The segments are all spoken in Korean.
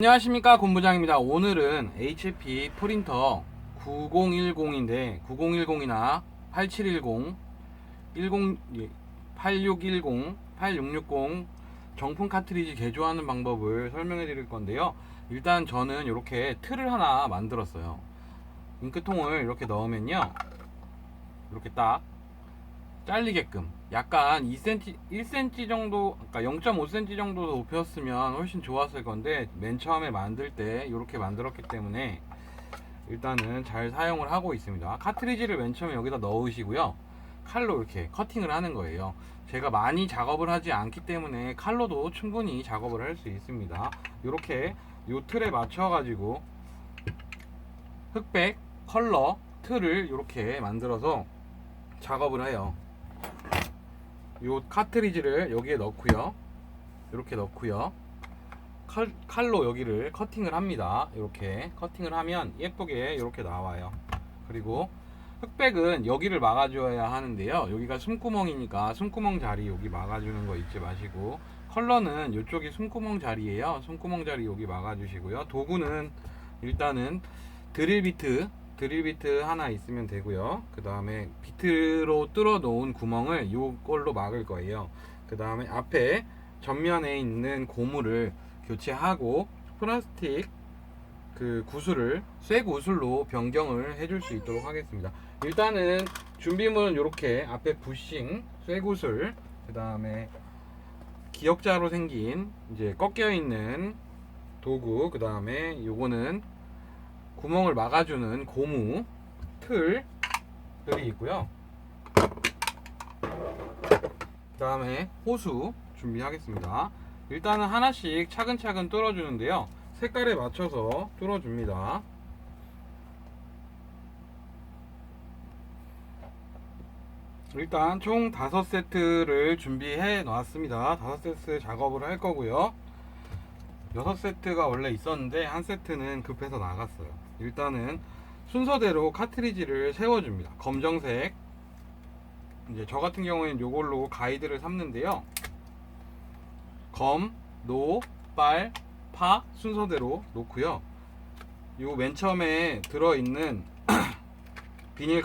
안녕하십니까, 본부장입니다. 오늘은 HP 프린터 9010인데 9010이나 8710, 8610, 8660 정품 카트리지 개조하는 방법을 설명해 드릴 건데요. 일단 저는 이렇게 틀을 하나 만들었어요. 잉크통을 이렇게 넣으면요, 이렇게 딱 잘리게끔 약간 2cm, 1cm 정도, 그러니까 0.5cm 정도 높였으면 훨씬 좋았을 건데 맨 처음에 만들 때 이렇게 만들었기 때문에 일단은 잘 사용을 하고 있습니다. 카트리지를 맨 처음에 여기다 넣으시고요, 칼로 이렇게 커팅을 하는 거예요. 제가 많이 작업을 하지 않기 때문에 칼로도 충분히 작업을 할 수 있습니다. 이렇게 요 틀에 맞춰 가지고 흑백 컬러 틀을 이렇게 만들어서 작업을 해요. 요 카트리지를 여기에 넣고요, 이렇게 넣고요, 칼로 여기를 커팅을 합니다. 이렇게 커팅을 하면 예쁘게 이렇게 나와요. 그리고 흑백은 여기를 막아줘야 하는데요, 여기가 숨구멍이니까 숨구멍 자리 여기 막아주는 거 잊지 마시고, 컬러는 이쪽이 숨구멍 자리에요. 숨구멍 자리 여기 막아주시고요. 도구는 일단은 드릴 비트 하나 있으면 되고요. 그 다음에 비트로 뚫어 놓은 구멍을 요걸로 막을 거예요. 그 다음에 앞에 전면에 있는 고무를 교체하고 플라스틱 그 구슬을 쇠 구슬로 변경을 해줄 수 있도록 하겠습니다. 일단은 준비물은 이렇게 앞에 부싱 쇠 구슬, 그 다음에 기역자로 생긴 이제 꺾여 있는 도구, 그 다음에 요거는 구멍을 막아주는 고무 틀들이 있고요. 그 다음에 호수 준비하겠습니다. 일단은 하나씩 차근차근 뚫어주는데요, 색깔에 맞춰서 뚫어줍니다. 일단 총 5세트를 준비해 놨습니다. 5세트 작업을 할 거고요. 6세트가 원래 있었는데 한 세트는 급해서 나갔어요. 일단은 순서대로 카트리지를 세워줍니다. 검정색, 이제 저 같은 경우에는 이걸로 가이드를 삼는데요, 검, 노, 빨, 파 순서대로 놓고요. 요 맨 처음에 들어있는 비닐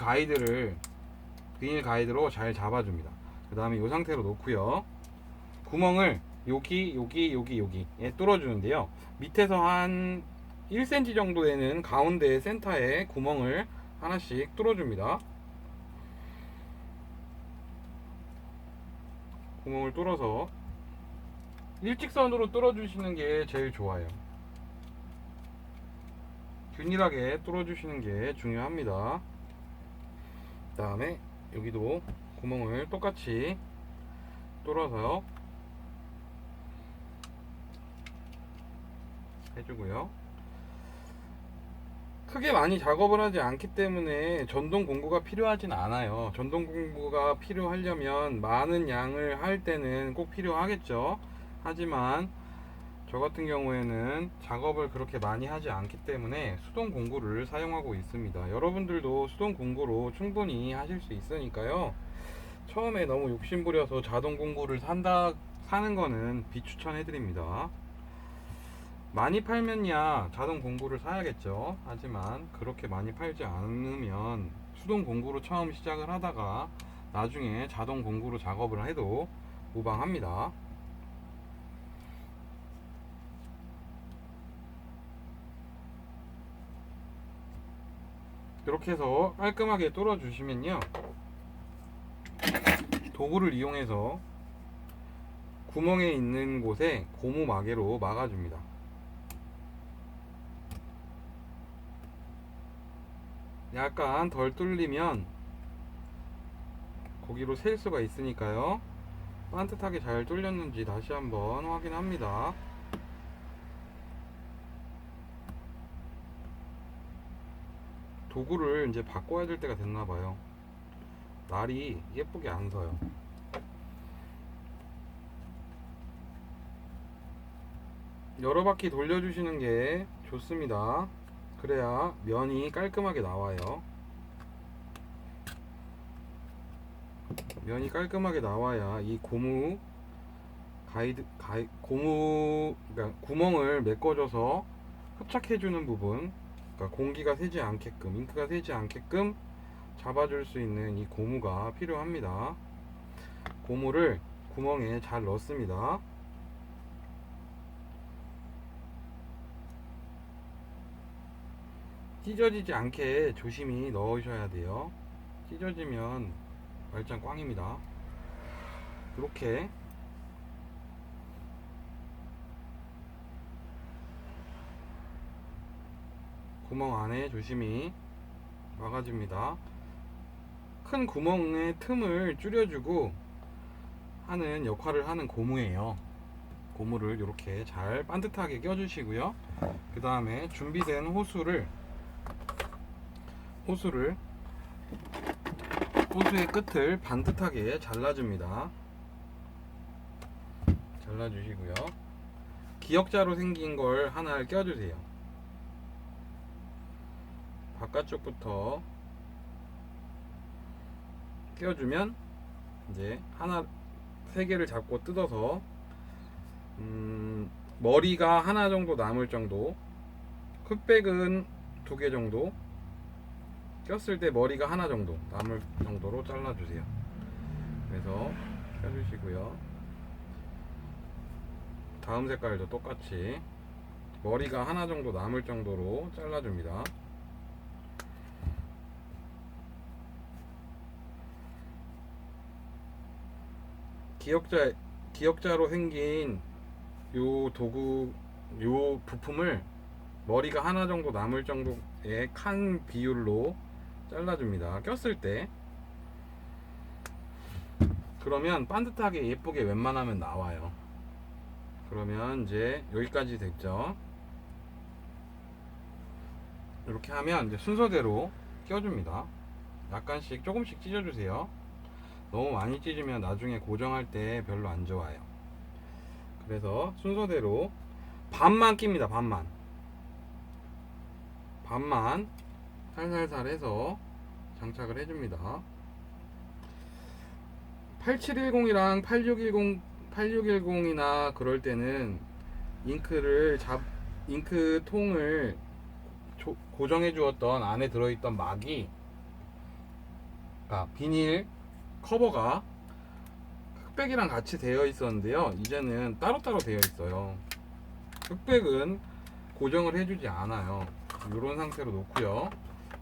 가이드로 잘 잡아줍니다. 그 다음에 이 상태로 놓고요, 구멍을 여기에 뚫어주는데요, 밑에서 한 1cm 정도에는 가운데 센터에 구멍을 하나씩 뚫어줍니다. 구멍을 뚫어서 일직선으로 뚫어주시는 게 제일 좋아요. 균일하게 뚫어주시는 게 중요합니다. 그 다음에 여기도 구멍을 똑같이 뚫어서 해주고요. 크게 많이 작업을 하지 않기 때문에 전동 공구가 필요하진 않아요. 전동 공구가 필요하려면 많은 양을 할 때는 꼭 필요하겠죠. 하지만 저 같은 경우에는 작업을 그렇게 많이 하지 않기 때문에 수동 공구를 사용하고 있습니다. 여러분들도 수동 공구로 충분히 하실 수 있으니까요, 처음에 너무 욕심부려서 자동 공구를 사는 거는 비추천해 드립니다. 많이 팔면야 자동 공구를 사야겠죠. 하지만 그렇게 많이 팔지 않으면 수동 공구로 처음 시작을 하다가 나중에 자동 공구로 작업을 해도 무방합니다. 이렇게 해서 깔끔하게 뚫어 주시면요, 도구를 이용해서 구멍에 있는 곳에 고무 마개로 막아줍니다. 약간 덜 뚫리면 거기로 셀 수가 있으니까요, 반듯하게 잘 뚫렸는지 다시 한번 확인합니다. 도구를 이제 바꿔야 될 때가 됐나봐요. 날이 예쁘게 안 서요. 여러 바퀴 돌려주시는 게 좋습니다. 그래야 면이 깔끔하게 나와요. 면이 깔끔하게 나와야 이 고무 그러니까 구멍을 메꿔줘서 흡착해주는 부분, 그러니까 공기가 새지 않게끔, 잉크가 새지 않게끔 잡아줄 수 있는 이 고무가 필요합니다. 고무를 구멍에 잘 넣습니다. 찢어지지 않게 조심히 넣으셔야 돼요. 찢어지면 말짱 꽝입니다. 이렇게 구멍 안에 조심히 막아줍니다. 큰 구멍의 틈을 줄여주고 하는 역할을 하는 고무예요. 고무를 이렇게 잘 반듯하게 껴주시고요. 그 다음에 준비된 호수의 끝을 반듯하게 잘라줍니다. 잘라주시고요. 기역자로 생긴 걸 하나를 껴주세요. 바깥쪽부터 껴주면 이제 세 개를 잡고 뜯어서 머리가 하나 정도 남을 정도, 흑백은 2개 정도, 꼈을 때 머리가 하나 정도 남을 정도로 잘라주세요. 그래서 껴주시고요. 다음 색깔도 똑같이 머리가 하나 정도 남을 정도로 잘라줍니다. 기역자로 생긴 요 부품을 머리가 하나 정도 남을 정도의 칸 비율로 잘라줍니다. 꼈을 때. 그러면 반듯하게 예쁘게 웬만하면 나와요. 그러면 이제 여기까지 됐죠. 이렇게 하면 이제 순서대로 껴줍니다. 약간씩 조금씩 찢어주세요. 너무 많이 찢으면 나중에 고정할 때 별로 안 좋아요. 그래서 순서대로 반만 낍니다. 반만 살살살 해서 장착을 해줍니다. 8710이랑 8610이나 그럴 때는 잉크통을 고정해 주었던 안에 들어있던 막이, 그러니까 비닐 커버가 흑백이랑 같이 되어 있었는데요. 이제는 따로따로 되어 있어요. 흑백은 고정을 해주지 않아요. 이런 상태로 놓고요.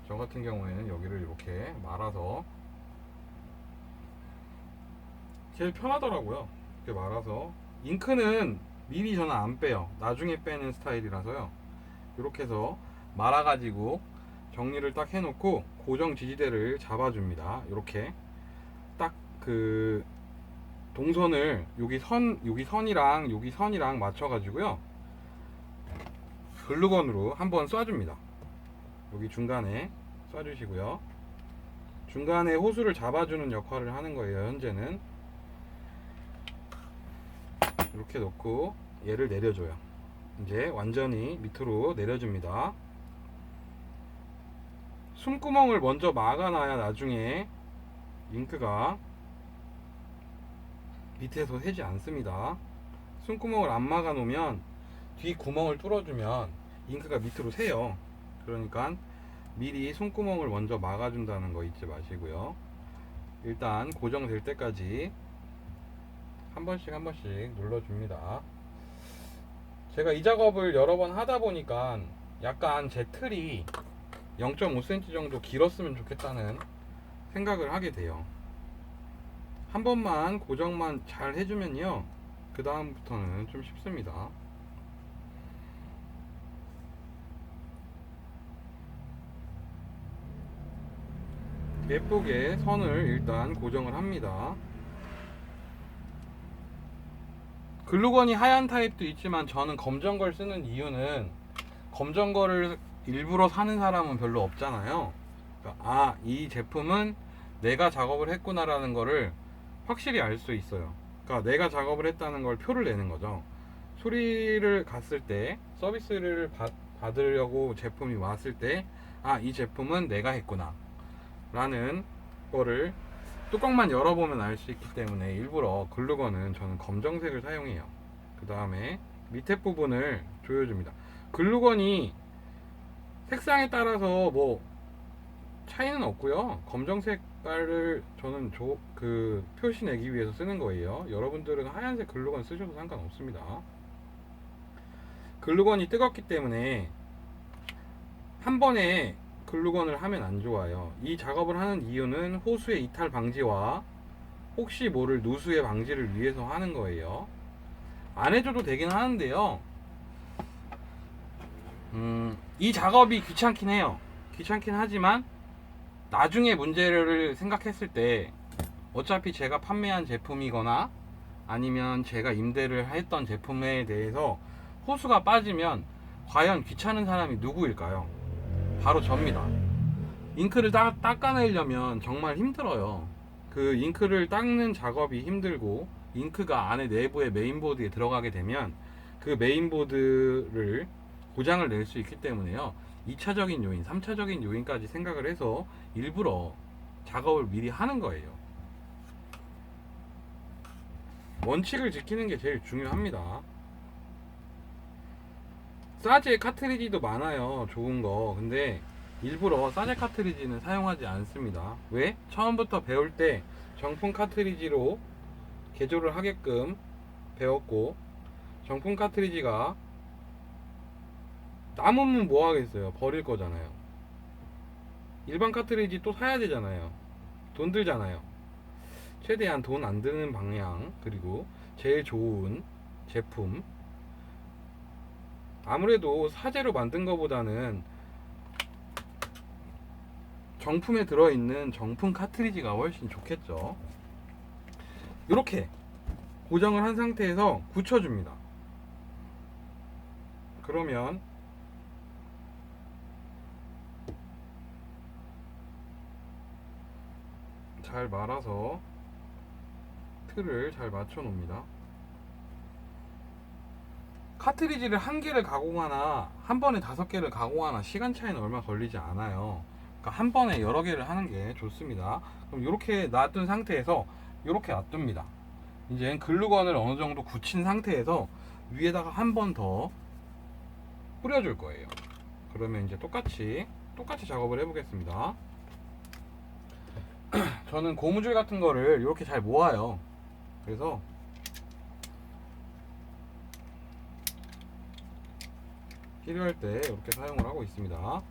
저 같은 경우에는 여기를 이렇게 말아서, 제일 편하더라고요. 이렇게 말아서. 잉크는 미리 저는 안 빼요. 나중에 빼는 스타일이라서요. 이렇게 해서 말아가지고 정리를 딱 해놓고 고정 지지대를 잡아줍니다. 이렇게 딱 그 동선을 여기 선이랑 맞춰가지고요. 글루건으로 한번 쏴줍니다. 여기 중간에 쏴주시고요. 중간에 호수를 잡아주는 역할을 하는 거예요. 현재는 이렇게 놓고 얘를 내려줘요. 이제 완전히 밑으로 내려줍니다. 숨구멍을 먼저 막아놔야 나중에 잉크가 밑에서 새지 않습니다. 숨구멍을 안 막아 놓으면 뒤 구멍을 뚫어주면 잉크가 밑으로 새요. 그러니까 미리 숨구멍을 먼저 막아준다는 거 잊지 마시고요. 일단 고정될 때까지 한 번씩 눌러줍니다. 제가 이 작업을 여러 번 하다 보니까 약간 제 틀이 0.5cm 정도 길었으면 좋겠다는 생각을 하게 돼요. 한 번만 고정만 잘 해주면요, 그 다음부터는 좀 쉽습니다. 예쁘게 선을 일단 고정을 합니다. 글루건이 하얀 타입도 있지만 저는 검정 걸 쓰는 이유는, 검정 거를 일부러 사는 사람은 별로 없잖아요. 그러니까 이 제품은 내가 작업을 했구나라는 거를 확실히 알 수 있어요. 그러니까 내가 작업을 했다는 걸 표를 내는 거죠. 수리를 갔을 때, 서비스를 받으려고 제품이 왔을 때, 이 제품은 내가 했구나 라는 거를 뚜껑만 열어보면 알 수 있기 때문에 일부러 글루건은 저는 검정색을 사용해요. 그 다음에 밑에 부분을 조여줍니다. 글루건이 색상에 따라서 뭐 차이는 없고요. 검정 색깔을 저는 그 표시 내기 위해서 쓰는 거예요. 여러분들은 하얀색 글루건 쓰셔도 상관없습니다. 글루건이 뜨겁기 때문에 한 번에 글루건을 하면 안 좋아요. 이 작업을 하는 이유는 호수의 이탈 방지와 혹시 모를 누수의 방지를 위해서 하는 거예요. 안 해줘도 되긴 하는데요. 이 작업이 귀찮긴 해요. 귀찮긴 하지만 나중에 문제를 생각했을 때 어차피 제가 판매한 제품이거나 아니면 제가 임대를 했던 제품에 대해서 호수가 빠지면 과연 귀찮은 사람이 누구일까요? 바로 접니다. 잉크를 닦아내려면 정말 힘들어요. 그 잉크를 닦는 작업이 힘들고 잉크가 안에 내부의 메인보드에 들어가게 되면 그 메인보드를 고장을 낼 수 있기 때문에요. 2차적인 요인, 3차적인 요인까지 생각을 해서 일부러 작업을 미리 하는 거예요. 원칙을 지키는 게 제일 중요합니다. 사제 카트리지도 많아요. 좋은 거. 근데 일부러 사제 카트리지는 사용하지 않습니다. 왜? 처음부터 배울 때 정품 카트리지로 개조를 하게끔 배웠고, 정품 카트리지가 남으면 뭐 하겠어요? 버릴 거잖아요. 일반 카트리지 또 사야 되잖아요. 돈 들잖아요. 최대한 돈 안 드는 방향, 그리고 제일 좋은 제품. 아무래도 사제로 만든 것보다는 정품에 들어있는 정품 카트리지가 훨씬 좋겠죠. 이렇게 고정을 한 상태에서 굳혀줍니다. 그러면 잘 말아서 틀을 잘 맞춰 놓습니다. 카트리지를 한 개를 가공하나 한 번에 5개를 가공하나 시간 차이는 얼마 걸리지 않아요. 그러니까 한 번에 여러 개를 하는 게 좋습니다. 그럼 이렇게 놔둔 상태에서 이렇게 놔둡니다. 이제 글루건을 어느 정도 굳힌 상태에서 위에다가 한 번 더 뿌려줄 거예요. 그러면 이제 똑같이 작업을 해보겠습니다. 저는 고무줄 같은 거를 이렇게 잘 모아요. 그래서 필요할 때 이렇게 사용을 하고 있습니다.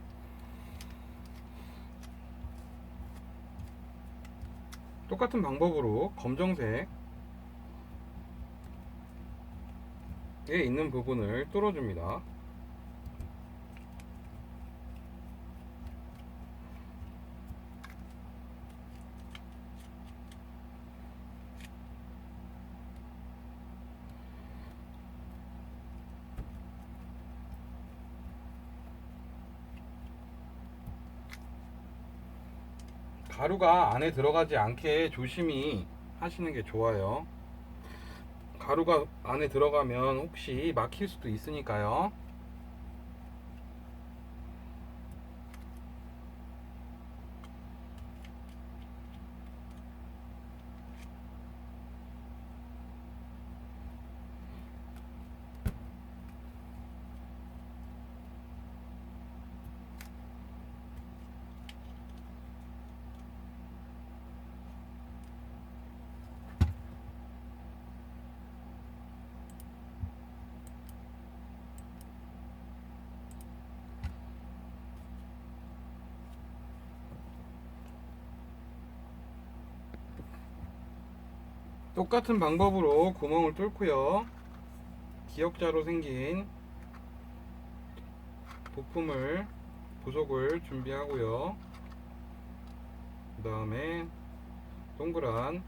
똑같은 방법으로 검정색에 있는 부분을 뚫어줍니다. 가루가 안에 들어가지 않게 조심히 하시는 게 좋아요. 가루가 안에 들어가면 혹시 막힐 수도 있으니까요. 똑같은 방법으로 구멍을 뚫고요. 기역자로 생긴 부속을 준비하고요. 그 다음에 동그란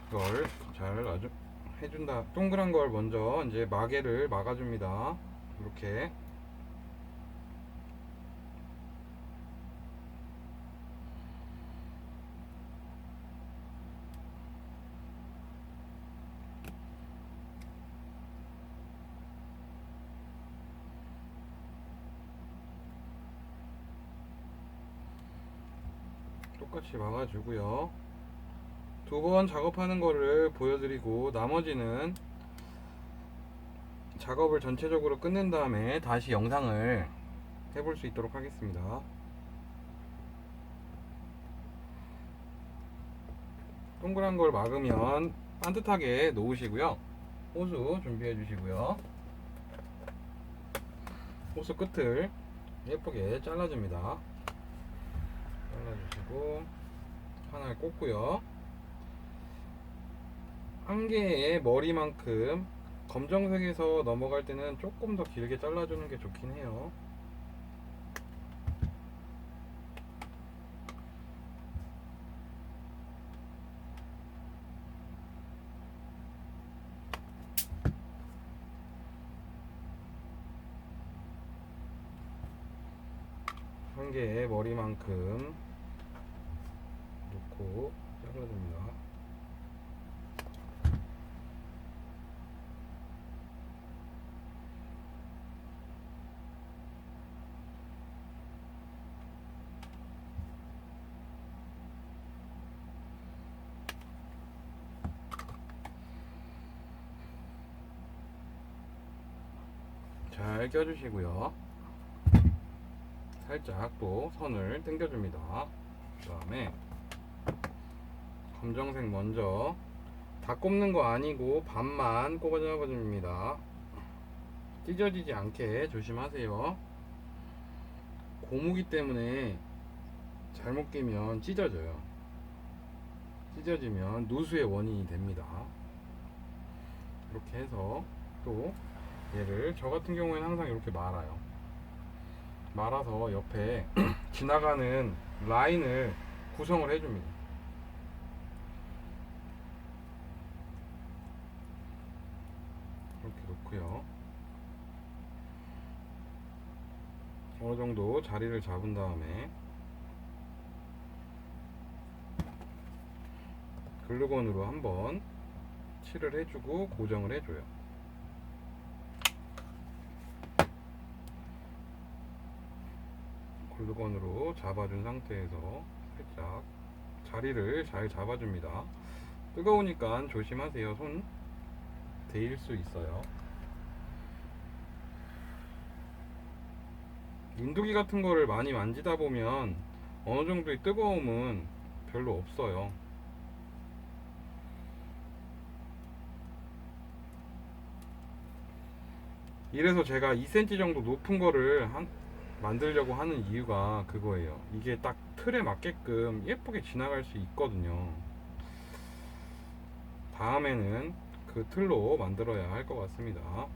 걸 잘 아주 해준다. 동그란 걸 먼저 이제 마개를 막아줍니다. 이렇게. 똑같이 막아주고요. 2번 작업하는 거를 보여드리고 나머지는 작업을 전체적으로 끝낸 다음에 다시 영상을 해볼 수 있도록 하겠습니다. 동그란 걸 막으면 반듯하게 놓으시고요. 호수 준비해 주시고요. 호수 끝을 예쁘게 잘라줍니다. 잘라주시고 하나를 꽂고요. 한 개의 머리만큼 검정색에서 넘어갈 때는 조금 더 길게 잘라주는 게 좋긴 해요. 한 개의 머리만큼 놓고 잘라줍니다. 잘 껴주시고요. 살짝 또 선을 당겨줍니다. 그 다음에 검정색 먼저 다 꼽는 거 아니고 반만 꼽아 잡아줍니다. 찢어지지 않게 조심하세요. 고무기 때문에 잘못 끼면 찢어져요. 찢어지면 누수의 원인이 됩니다. 이렇게 해서 또 얘를 저 같은 경우에는 항상 이렇게 말아요. 말아서 옆에 지나가는 라인을 구성을 해줍니다. 이렇게 놓고요. 어느 정도 자리를 잡은 다음에 글루건으로 한번 칠을 해주고 고정을 해줘요. 글루건으로 잡아준 상태에서 살짝 자리를 잘 잡아줍니다. 뜨거우니까 조심하세요. 손 데일 수 있어요. 인두기 같은 거를 많이 만지다 보면 어느 정도의 뜨거움은 별로 없어요. 이래서 제가 2cm 정도 높은 거를 만들려고 하는 이유가 그거예요. 이게 딱 틀에 맞게끔 예쁘게 지나갈 수 있거든요. 다음에는 그 틀로 만들어야 할 것 같습니다.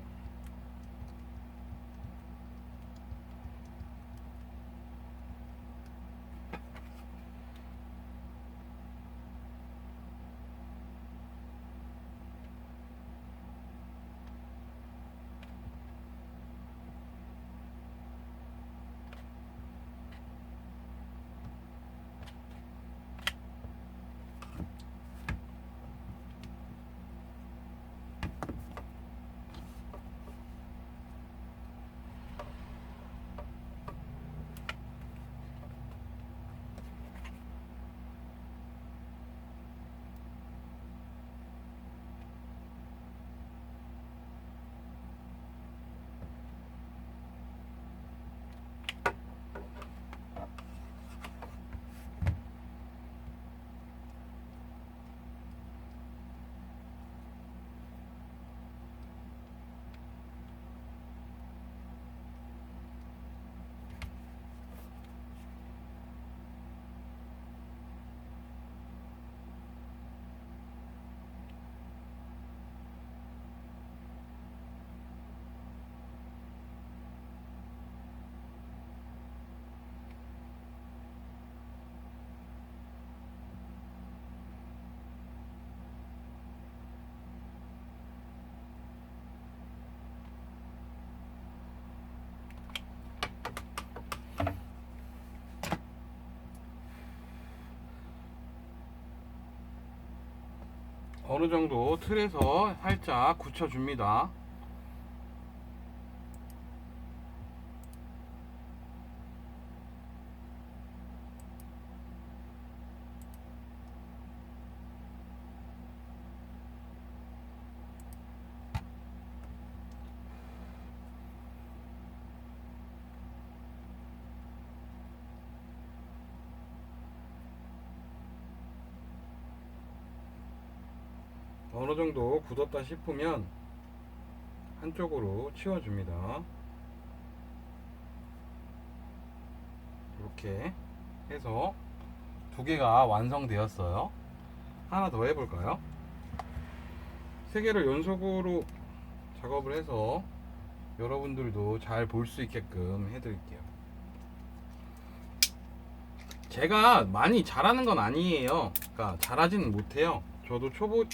어느 정도 틀에서 살짝 굳혀줍니다. 어느 정도 굳었다 싶으면 한쪽으로 치워줍니다. 이렇게 해서 두 개가 완성되었어요. 하나 더 해볼까요? 세 개를 연속으로 작업을 해서 여러분들도 잘 볼 수 있게끔 해드릴게요. 제가 많이 잘하는 건 아니에요. 그러니까 잘하지는 못해요. 저도 초보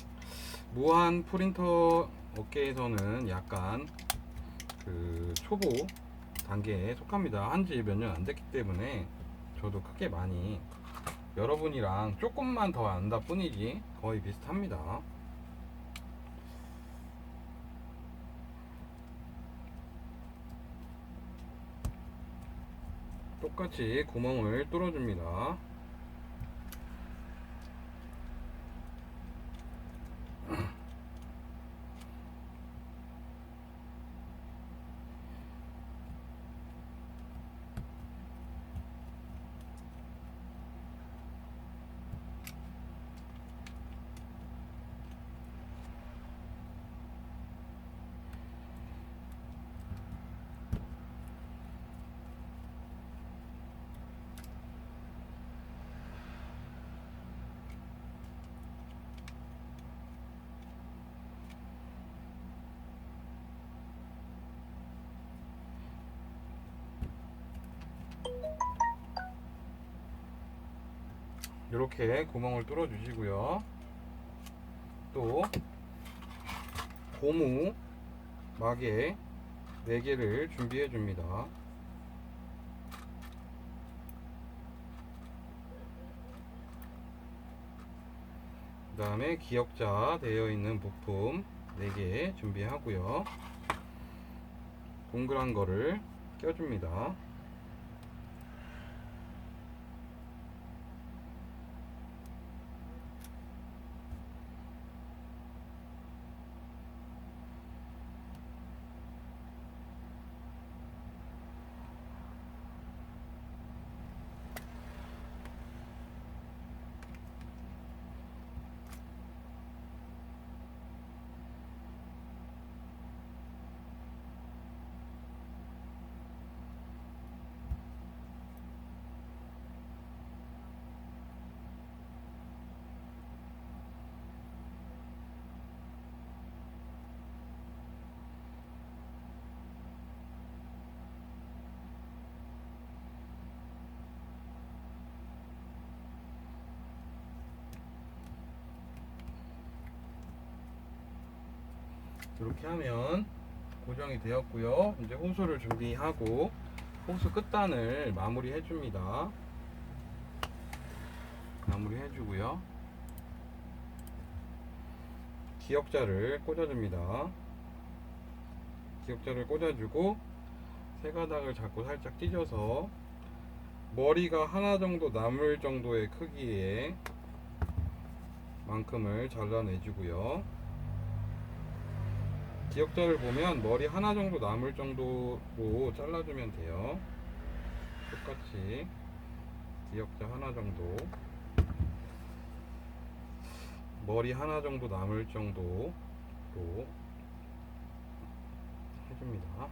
무한 프린터 업계에서는 약간 그 초보 단계에 속합니다. 한지 몇 년 안 됐기 때문에 저도 크게 많이 여러분이랑 조금만 더 안다 뿐이지 거의 비슷합니다. 똑같이 구멍을 뚫어줍니다. 이렇게 구멍을 뚫어 주시고요. 또 고무 마개 4개를 준비해 줍니다. 그 다음에 기역자 되어 있는 부품 4개 준비하고요. 동그란 거를 껴줍니다. 이렇게 하면 고정이 되었고요. 이제 호수를 준비하고 호수 끝단을 마무리 해줍니다. 마무리 해주고요. 기역자를 꽂아줍니다. 기역자를 꽂아주고 세 가닥을 잡고 살짝 찢어서 머리가 하나 정도 남을 정도의 크기의 만큼을 잘라내주고요. 기역자를 보면 머리 하나 정도 남을 정도로 잘라주면 돼요. 똑같이 기역자 하나 정도, 머리 하나 정도 남을 정도로 해줍니다.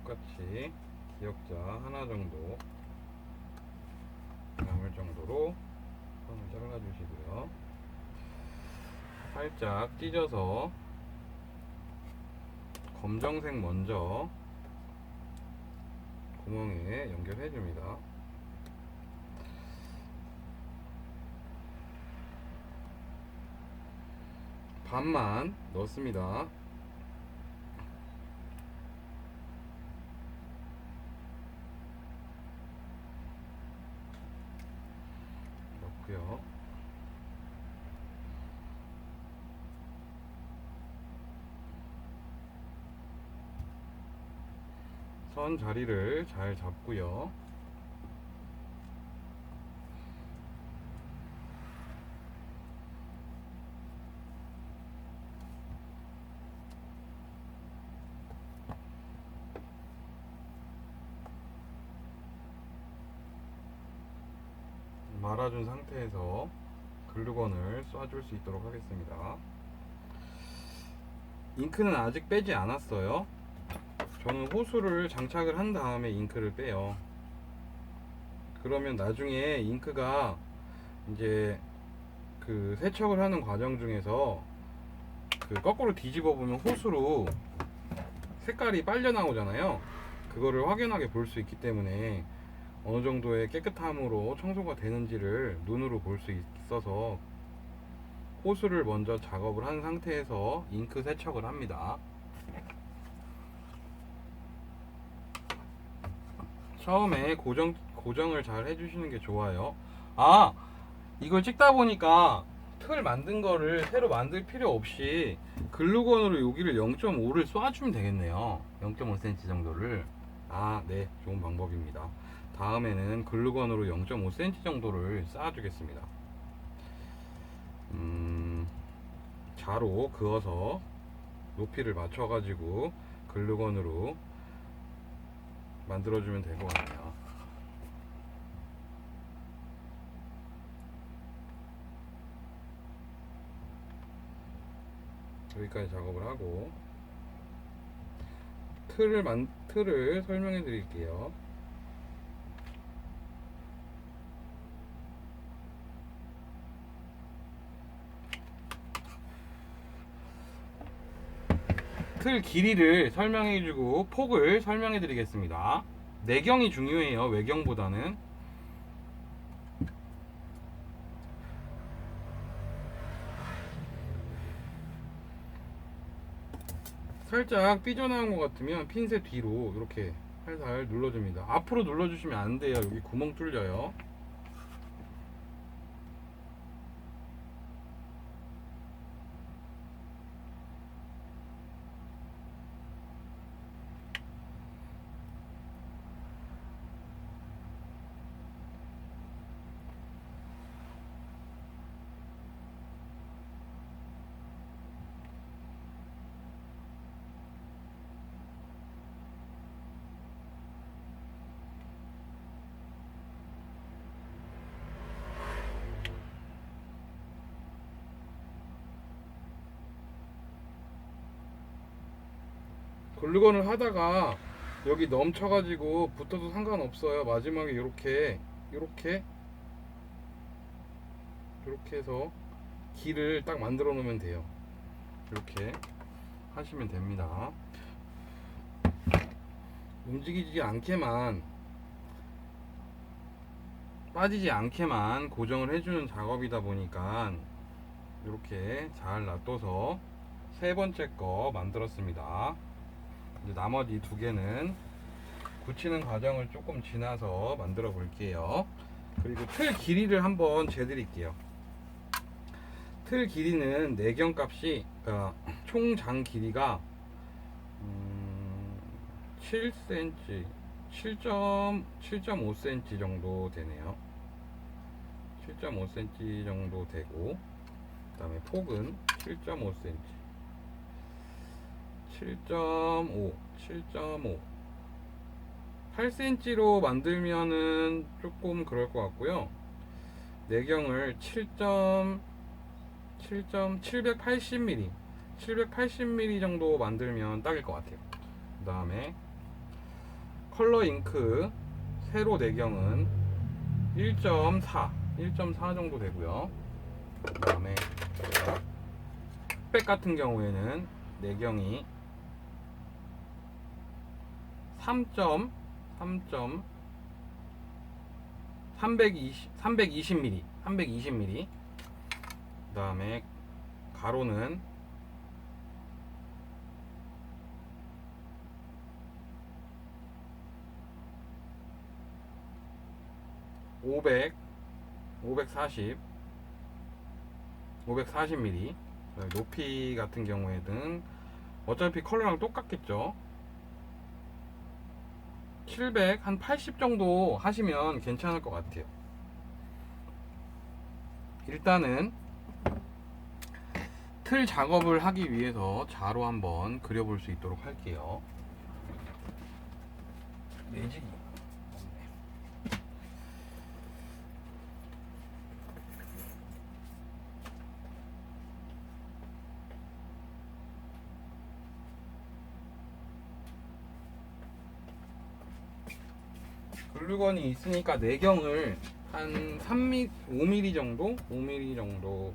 똑같이 기역자 하나 정도 남을 정도로 선을 잘라주시고요. 살짝 찢어서 검정색 먼저 구멍에 연결해 줍니다. 반만 넣습니다. 넣고요. 선 자리를 잘 잡고요. 말아준 상태에서 글루건을 쏴줄 수 있도록 하겠습니다. 잉크는 아직 빼지 않았어요. 저는 호수를 장착을 한 다음에 잉크를 빼요. 그러면 나중에 잉크가 이제 그 세척을 하는 과정 중에서 그 거꾸로 뒤집어 보면 호수로 색깔이 빨려 나오잖아요. 그거를 확연하게 볼 수 있기 때문에 어느 정도의 깨끗함으로 청소가 되는지를 눈으로 볼 수 있어서 호수를 먼저 작업을 한 상태에서 잉크 세척을 합니다. 처음에 고정을 잘 해주시는 게 좋아요. 아, 이걸 찍다 보니까 틀 만든 거를 새로 만들 필요 없이 글루건으로 여기를 0.5를 쏴주면 되겠네요. 0.5cm 정도를. 아, 네, 좋은 방법입니다. 다음에는 글루건으로 0.5cm 정도를 쌓아주겠습니다. 자로 그어서 높이를 맞춰가지고 글루건으로 만들어주면 될 것 같네요. 여기까지 작업을 하고 틀을 설명해 드릴게요. 틀 길이를 설명해주고 폭을 설명해드리겠습니다. 내경이 중요해요. 외경보다는. 살짝 삐져나온 것 같으면 핀셋 뒤로 이렇게 살살 눌러줍니다. 앞으로 눌러주시면 안 돼요. 여기 구멍 뚫려요. 글루건을 하다가 여기 넘쳐가지고 붙어도 상관없어요. 마지막에 이렇게 해서 길을 딱 만들어 놓으면 돼요. 이렇게 하시면 됩니다. 움직이지 않게만, 빠지지 않게만 고정을 해주는 작업이다 보니까 이렇게 잘 놔둬서 세 번째 거 만들었습니다. 이제 나머지 두 개는 굳히는 과정을 조금 지나서 만들어 볼게요. 그리고 틀 길이를 한번 재드릴게요. 틀 길이는 내경 값이 총 장 길이가 7cm, 7.5cm 정도 되네요. 7.5cm 정도 되고, 그 다음에 폭은 7.5cm, 7.5, 8cm로 만들면은 조금 그럴 것 같고요. 내경을 780mm, 780mm 정도 만들면 딱일 것 같아요. 그 다음에 컬러 잉크 세로 내경은 1.4 정도 되고요. 그 다음에 흑백 같은 경우에는 내경이 320mm. 그 다음에 가로는 540mm. 높이 같은 경우에는 어차피 컬러랑 똑같겠죠. 700, 한 80 정도 하시면 괜찮을 것 같아요. 일단은 틀 작업을 하기 위해서 자로 한번 그려볼 수 있도록 할게요. 매직이 글루건이 있으니까 내경을 한 3mm, 5mm 정도? 5mm 정도,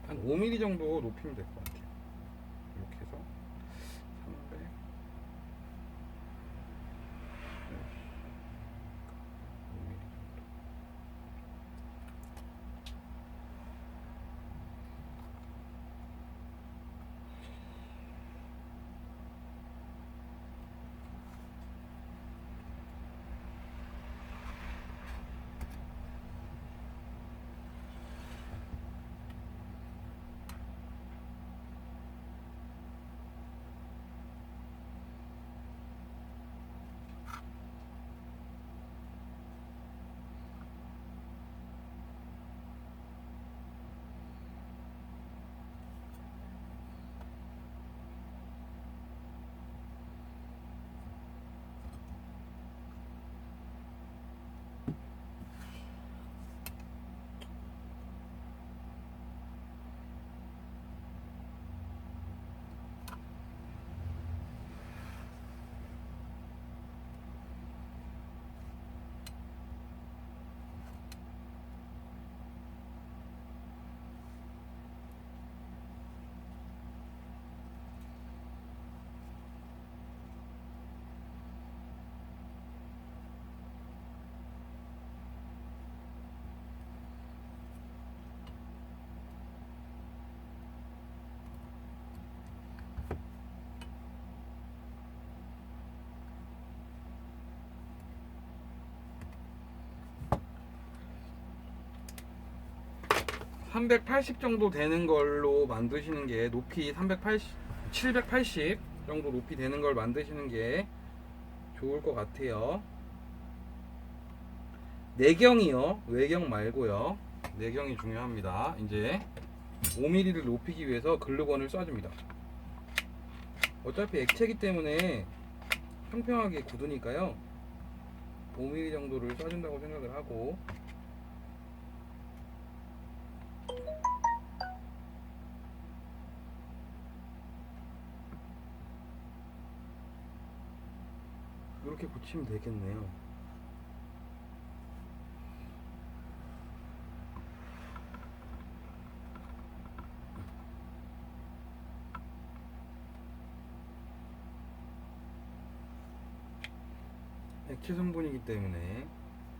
한 5mm 정도 높이면 될 것 같아요. 이렇게 해서 300, 5mm. 380 정도 되는 걸로 만드시는 게, 높이 380, 780 정도 높이 되는 걸 만드시는 게 좋을 것 같아요. 내경이요, 외경 말고요. 내경이 중요합니다. 이제 5mm를 높이기 위해서 글루건을 쏴줍니다. 어차피 액체이기 때문에 평평하게 굳으니까요, 5mm 정도를 쏴준다고 생각을 하고, 이렇게 붙이면 되겠네요. 액체 성분이기 때문에